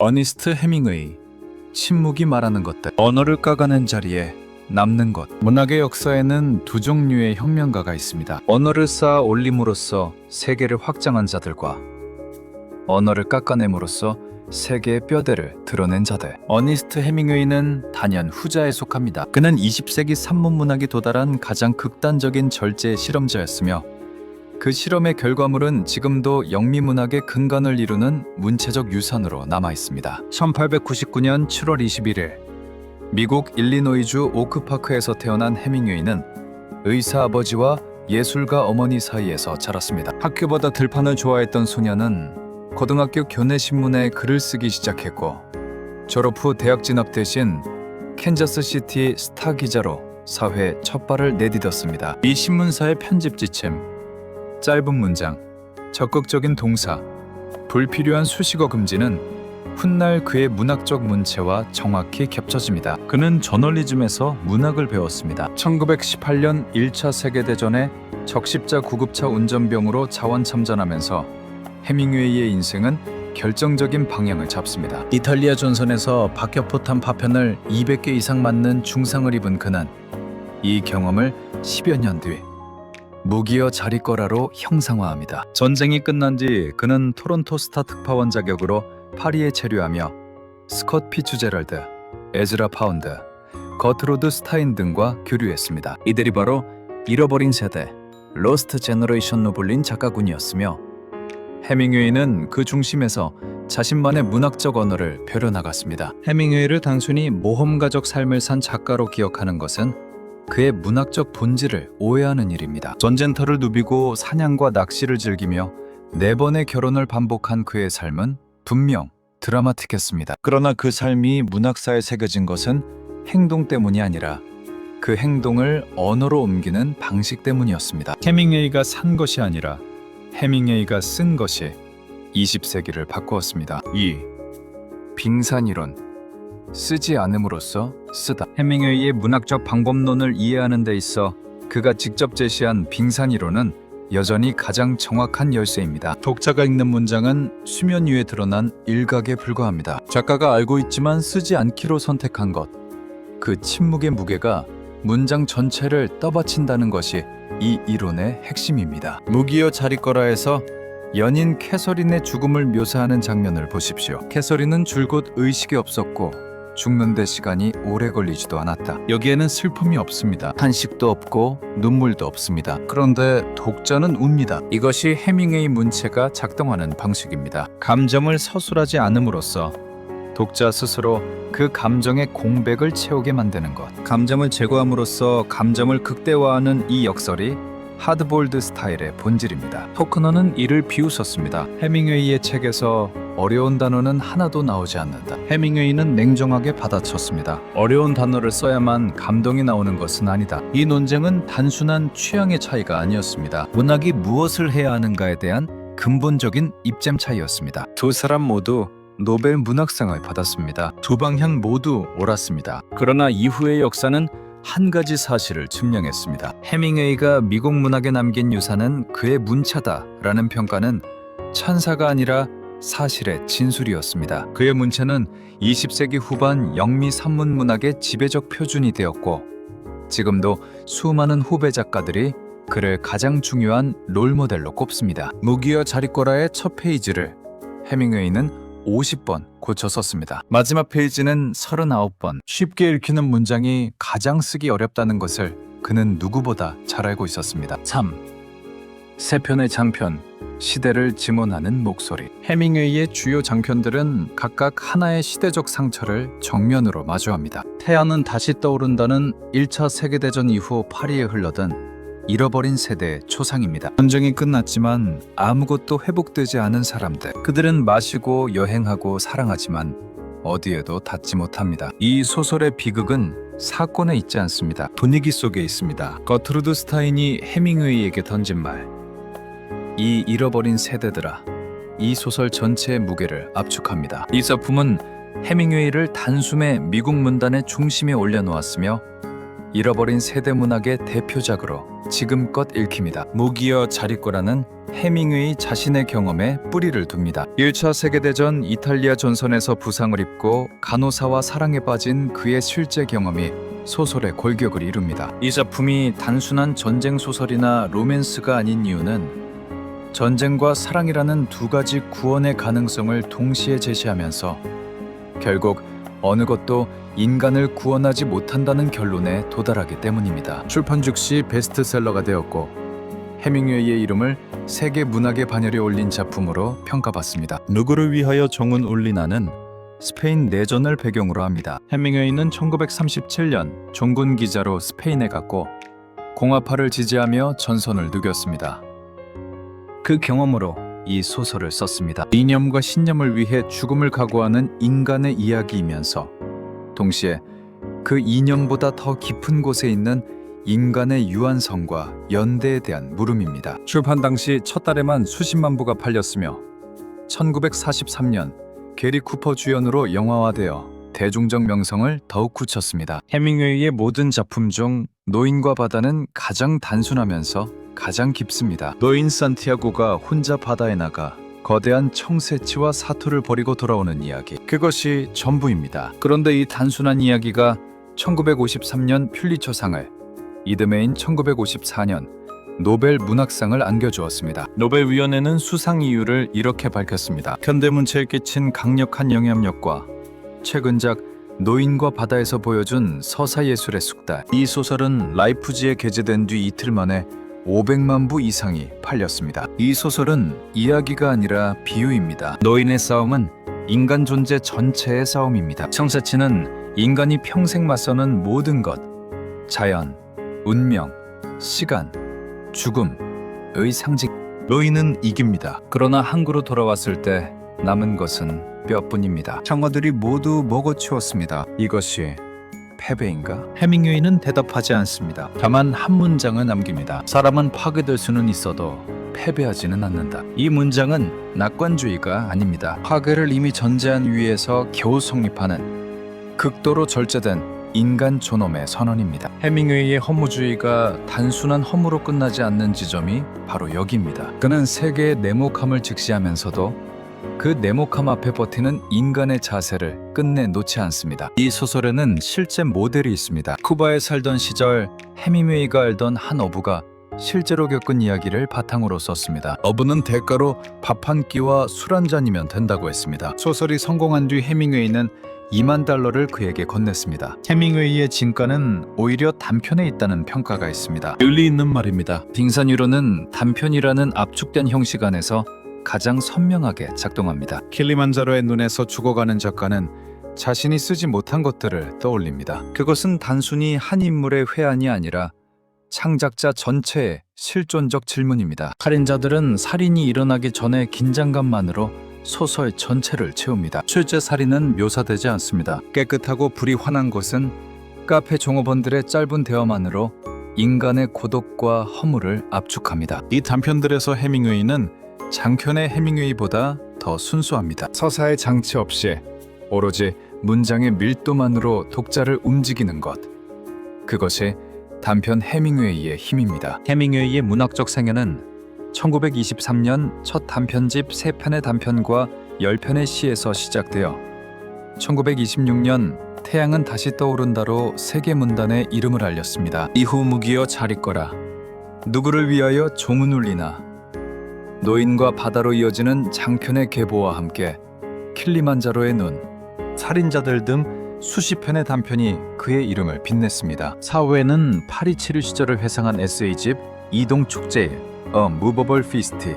어니스트 헤밍웨이, 침묵이 말하는 것들. 언어를 까가는 자리에 남는 것. 문학의 역사에는 두 종류의 혁명가가 있습니다. 언어를 쌓아 올림으로써 세계를 확장한 자들과 언어를 깎아냄으로써 세계의 뼈대를 드러낸 자들. 어니스트 헤밍웨이는 단연 후자에 속합니다. 그는 20세기 산문문학이 도달한 가장 극단적인 절제의 실험자였으며 그 실험의 결과물은 지금도 영미문학의 근간을 이루는 문체적 유산으로 남아 있습니다. 1899년 7월 21일 미국 일리노이주 오크파크에서 태어난 헤밍웨이는 의사 아버지와 예술가 어머니 사이에서 자랐습니다. 학교보다 들판을 좋아했던 소녀는 고등학교 교내신문에 글을 쓰기 시작했고 졸업 후 대학 진학 대신 캔자스시티 스타 기자로 사회에 첫 발을 내디뎠습니다. 이 신문사의 편집 지침, 짧은 문장, 적극적인 동사, 불필요한 수식어 금지는 훗날 그의 문학적 문체와 정확히 겹쳐집니다. 그는 저널리즘에서 문학을 배웠습니다. 1918년 1차 세계대전에 적십자 구급차 운전병으로 자원 참전하면서 헤밍웨이의 인생은 결정적인 방향을 잡습니다. 이탈리아 전선에서 박격포탄 파편을 200개 이상 맞는 중상을 입은 그는 이 경험을 10여 년 뒤 무기여 자리거라로 형상화합니다. 전쟁이 끝난 뒤 그는 토론토 스타 특파원 자격으로 파리에 체류하며 스콧 피츠제럴드, 에즈라 파운드, 거트로드 스타인 등과 교류했습니다. 이들이 바로 잃어버린 세대, 로스트 제너레이션로 불린 작가군이었으며 헤밍웨이는 그 중심에서 자신만의 문학적 언어를 펴려나갔습니다. 헤밍웨이를 단순히 모험가적 삶을 산 작가로 기억하는 것은 그의 문학적 본질을 오해하는 일입니다. 전쟁터를 누비고 사냥과 낚시를 즐기며 4번의 결혼을 반복한 그의 삶은 분명 드라마틱했습니다. 그러나 그 삶이 문학사에 새겨진 것은 행동 때문이 아니라 그 행동을 언어로 옮기는 방식 때문이었습니다. 헤밍웨이가 산 것이 아니라 헤밍웨이가 쓴 것이 20세기를 바꾸었습니다. 2. 빙산이론, 쓰지 않음으로써 쓰다. 헤밍웨이의 문학적 방법론을 이해하는 데 있어 그가 직접 제시한 빙산이론은 여전히 가장 정확한 열쇠입니다. 독자가 읽는 문장은 수면 위에 드러난 일각에 불과합니다. 작가가 알고 있지만 쓰지 않기로 선택한 것, 그 침묵의 무게가 문장 전체를 떠받친다는 것이 이 이론의 핵심입니다. 무기여 자리거라에서 연인 캐서린의 죽음을 묘사하는 장면을 보십시오. 캐서린은 줄곧 의식이 없었고 죽는데 시간이 오래 걸리지도 않았다. 여기에는 슬픔이 없습니다. 탄식도 없고 눈물도 없습니다. 그런데 독자는 웁니다. 이것이 헤밍웨이 문체가 작동하는 방식입니다. 감정을 서술하지 않음으로써 독자 스스로 그 감정의 공백을 채우게 만드는 것. 감정을 제거함으로써 감정을 극대화하는 이 역설이 하드볼드 스타일의 본질입니다. 토크너는 이를 비웃었습니다. 헤밍웨이의 책에서 어려운 단어는 하나도 나오지 않는다. 헤밍웨이는 냉정하게 받아쳤습니다. 어려운 단어를 써야만 감동이 나오는 것은 아니다. 이 논쟁은 단순한 취향의 차이가 아니었습니다. 문학이 무엇을 해야 하는가에 대한 근본적인 입장 차이였습니다. 두 사람 모두 노벨 문학상을 받았습니다. 두 방향 모두 옳았습니다. 그러나 이후의 역사는 한 가지 사실을 증명했습니다. 헤밍웨이가 미국 문학에 남긴 유산은 그의 문체다라는 평가는 찬사가 아니라 사실의 진술이었습니다. 그의 문체는 20세기 후반 영미 산문 문학의 지배적 표준이 되었고 지금도 수많은 후배 작가들이 그를 가장 중요한 롤모델로 꼽습니다. 무기여 자리거라의 첫 페이지를 헤밍웨이는 50번 고쳐 썼습니다. 마지막 페이지는 39번. 쉽게 읽히는 문장이 가장 쓰기 어렵다는 것을 그는 누구보다 잘 알고 있었습니다. 3. 세 편의 장편, 시대를 지몬하는 목소리. 헤밍웨이의 주요 장편들은 각각 하나의 시대적 상처를 정면으로 마주합니다. 태양은 다시 떠오른다는 1차 세계대전 이후 파리에 흘러든 잃어버린 세대의 초상입니다. 전쟁이 끝났지만 아무것도 회복되지 않은 사람들. 그들은 마시고 여행하고 사랑하지만 어디에도 닿지 못합니다. 이 소설의 비극은 사건에 있지 않습니다. 분위기 속에 있습니다. 거트루드 스타인이 헤밍웨이에게 던진 말. 이 잃어버린 세대들아, 이 소설 전체의 무게를 압축합니다. 이 작품은 헤밍웨이를 단숨에 미국 문단의 중심에 올려놓았으며 잃어버린 세대 문학의 대표작으로 지금껏 읽힙니다. 무기여 자리꼬라는 해밍웨이 자신의 경험에 뿌리를 둡니다. 1차 세계대전 이탈리아 전선에서 부상을 입고 간호사와 사랑에 빠진 그의 실제 경험이 소설의 골격을 이룹니다. 이 작품이 단순한 전쟁 소설이나 로맨스가 아닌 이유는 전쟁과 사랑이라는 두 가지 구원의 가능성을 동시에 제시하면서 결국 어느 것도 인간을 구원하지 못한다는 결론에 도달하기 때문입니다. 출판 즉시 베스트셀러가 되었고 해밍웨이의 이름을 세계 문학의 반열에 올린 작품으로 평가받습니다. 누구를 위하여 정은 울리나는 스페인 내전을 배경으로 합니다. 해밍웨이는 1937년 종군 기자로 스페인에 갔고 공화파를 지지하며 전선을 누볐습니다. 그 경험으로 이 소설을 썼습니다. 이념과 신념을 위해 죽음을 각오하는 인간의 이야기이면서 동시에 그 이념보다 더 깊은 곳에 있는 인간의 유한성과 연대에 대한 물음입니다. 출판 당시 첫 달에만 수십만 부가 팔렸으며 1943년 게리 쿠퍼 주연으로 영화화되어 대중적 명성을 더욱 굳혔습니다. 해밍웨이의 모든 작품 중 노인과 바다는 가장 단순하면서 가장 깊습니다. 노인 산티아고가 혼자 바다에 나가 거대한 청새치와 사투를 벌이고 돌아오는 이야기. 그것이 전부입니다. 그런데 이 단순한 이야기가 1953년 퓰리처상을, 이듬해인 1954년 노벨 문학상을 안겨주었습니다. 노벨위원회는 수상 이유를 이렇게 밝혔습니다. 현대문체에 끼친 강력한 영향력과 최근작 노인과 바다에서 보여준 서사예술의 숙달. 이 소설은 라이프지에 게재된 뒤 이틀 만에 500만 부 이상이 팔렸습니다. 이 소설은 이야기가 아니라 비유입니다. 노인의 싸움은 인간 존재 전체의 싸움입니다. 청새치는 인간이 평생 맞서는 모든 것, 자연, 운명, 시간, 죽음의 상징. 노인은 이깁니다. 그러나 항구로 돌아왔을 때 남은 것은 뼈뿐입니다. 청어들이 모두 먹어치웠습니다. 이것이 패배인가? 해밍웨이는 대답하지 않습니다. 다만 한 문장을 남깁니다. 사람은 파괴될 수는 있어도 패배하지는 않는다. 이 문장은 낙관주의가 아닙니다. 파괴를 이미 전제한 위에서 겨우 성립하는 극도로 절제된 인간 존엄의 선언입니다. 해밍웨이의 허무주의가 단순한 허무로 끝나지 않는 지점이 바로 여기입니다. 그는 세계의 냉혹함을 직시하면서도 그 냉혹함 앞에 버티는 인간의 자세를 끝내 놓지 않습니다. 이 소설에는 실제 모델이 있습니다. 쿠바에 살던 시절 해밍웨이가 알던 한 어부가 실제로 겪은 이야기를 바탕으로 썼습니다. 어부는 대가로 밥 한 끼와 술 한 잔이면 된다고 했습니다. 소설이 성공한 뒤 해밍웨이는 $20,000를 그에게 건넸습니다. 해밍웨이의 진가는 오히려 단편에 있다는 평가가 있습니다. 일리 있는 말입니다. 빙산위로는 단편이라는 압축된 형식 안에서 가장 선명하게 작동합니다. 킬리만자로의 눈에서 죽어가는 작가는 자신이 쓰지 못한 것들을 떠올립니다. 그것은 단순히 한 인물의 회한이 아니라 창작자 전체의 실존적 질문입니다. 살인자들은 살인이 일어나기 전의 긴장감만으로 소설 전체를 채웁니다. 실제 살인은 묘사되지 않습니다. 깨끗하고 불이 환한 곳은 카페 종업원들의 짧은 대화만으로 인간의 고독과 허물을 압축합니다. 이 단편들에서 해밍웨이는 장편의 해밍웨이보다 더 순수합니다. 서사의 장치 없이 오로지 문장의 밀도만으로 독자를 움직이는 것. 그것이 단편 해밍웨이의 힘입니다. 해밍웨이의 문학적 생애는 1923년 첫 단편집 3편의 단편과 10편의 시에서 시작되어 1926년 태양은 다시 떠오른다로 세계 문단에 이름을 알렸습니다. 이후 무기여 자리거라, 누구를 위하여 종은 울리나, 노인과 바다로 이어지는 장편의 계보와 함께 킬리만자로의 눈, 살인자들 등 수십 편의 단편이 그의 이름을 빛냈습니다. 사후에는 파리 7일 시절을 회상한 에세이집 이동축제의 A Movable Feast,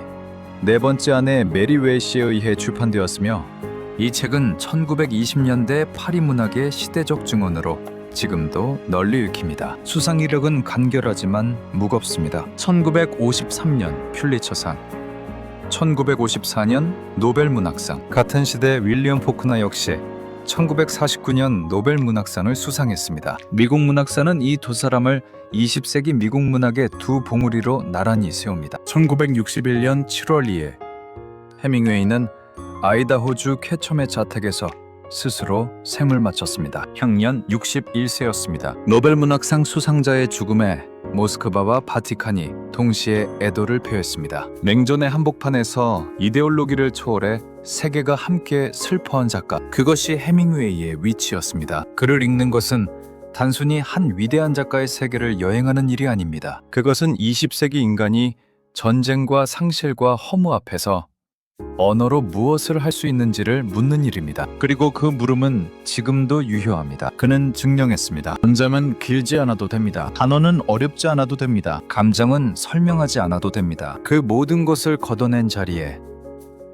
네 번째 아내 메리 웰시에 의해 출판되었으며 이 책은 1920년대 파리 문학의 시대적 증언으로 지금도 널리 읽힙니다. 수상 이력은 간결하지만 무겁습니다. 1953년 퓰리처상, 1954년 노벨 문학상, 같은 시대 윌리엄 포크나 역시 1949년 노벨 문학상을 수상했습니다. 미국 문학사는 이 두 사람을 20세기 미국 문학의 두 봉우리로 나란히 세웁니다. 1961년 7월 2일 해밍웨이는 아이다호주 쾌첨의 자택에서 스스로 생을 마쳤습니다. 향년 61세였습니다. 노벨문학상 수상자의 죽음에 모스크바와 바티칸이 동시에 애도를 표했습니다. 냉전의 한복판에서 이데올로기를 초월해 세계가 함께 슬퍼한 작가, 그것이 해밍웨이의 위치였습니다. 글을 읽는 것은 단순히 한 위대한 작가의 세계를 여행하는 일이 아닙니다. 그것은 20세기 인간이 전쟁과 상실과 허무 앞에서 언어로 무엇을 할 수 있는지를 묻는 일입니다. 그리고 그 물음은 지금도 유효합니다. 그는 증명했습니다. 문장은 길지 않아도 됩니다. 단어는 어렵지 않아도 됩니다. 감정은 설명하지 않아도 됩니다. 그 모든 것을 걷어낸 자리에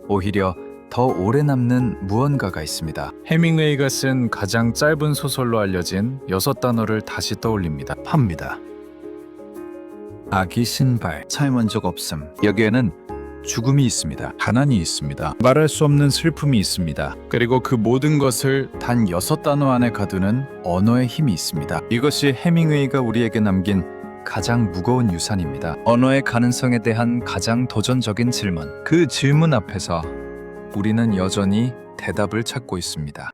오히려 더 오래 남는 무언가가 있습니다. 해밍웨이가 쓴 가장 짧은 소설로 알려진 6단어를 다시 떠올립니다. 팝니다. 아기 신발, 차임한 적 없음. 여기에는 죽음이 있습니다. 가난이 있습니다. 말할 수 없는 슬픔이 있습니다. 그리고 그 모든 것을 단 6단어 안에 가두는 언어의 힘이 있습니다. 이것이 해밍웨이가 우리에게 남긴 가장 무거운 유산입니다. 언어의 가능성에 대한 가장 도전적인 질문. 그 질문 앞에서 우리는 여전히 대답을 찾고 있습니다.